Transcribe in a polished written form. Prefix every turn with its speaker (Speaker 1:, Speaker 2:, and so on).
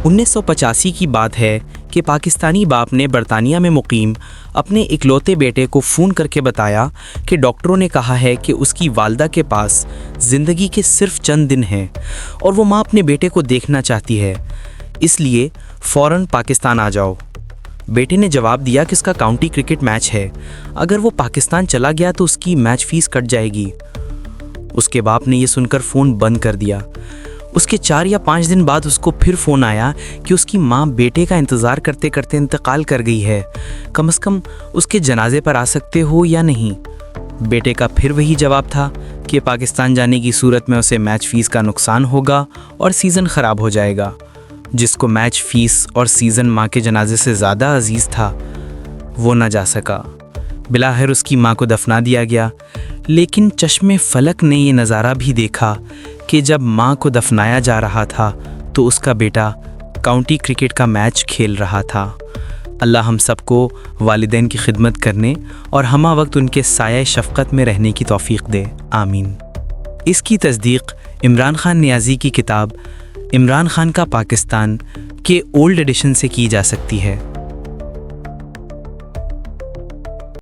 Speaker 1: 1985 کی بات ہے کہ پاکستانی باپ نے برطانیہ میں مقیم اپنے اکلوتے بیٹے کو فون کر کے بتایا کہ ڈاکٹروں نے کہا ہے کہ اس کی والدہ کے پاس زندگی کے صرف چند دن ہیں اور وہ ماں اپنے بیٹے کو دیکھنا چاہتی ہے، اس لیے فوراً پاکستان آ جاؤ۔ بیٹے نے جواب دیا کہ اس کا کاؤنٹی کرکٹ میچ ہے، اگر وہ پاکستان چلا گیا تو اس کی میچ فیس کٹ جائے گی۔ اس کے باپ نے یہ سن کر فون بند کر دیا۔ اس کے 4 یا 5 دن بعد اس کو پھر فون آیا کہ اس کی ماں بیٹے کا انتظار کرتے کرتے انتقال کر گئی ہے، کم از کم اس کے جنازے پر آ سکتے ہو یا نہیں؟ بیٹے کا پھر وہی جواب تھا کہ پاکستان جانے کی صورت میں اسے میچ فیس کا نقصان ہوگا اور سیزن خراب ہو جائے گا۔ جس کو میچ فیس اور سیزن ماں کے جنازے سے زیادہ عزیز تھا، وہ نہ جا سکا۔ بلاخر اس کی ماں کو دفنا دیا گیا، لیکن چشم فلک نے یہ نظارہ بھی دیکھا کہ جب ماں کو دفنایا جا رہا تھا تو اس کا بیٹا کاؤنٹی کرکٹ کا میچ کھیل رہا تھا۔ اللہ ہم سب کو والدین کی خدمت کرنے اور ہمہ وقت ان کے سایہ شفقت میں رہنے کی توفیق دے، آمین۔ اس کی تصدیق عمران خان نیازی کی کتاب عمران خان کا پاکستان کے اولڈ ایڈیشن سے کی جا سکتی ہے۔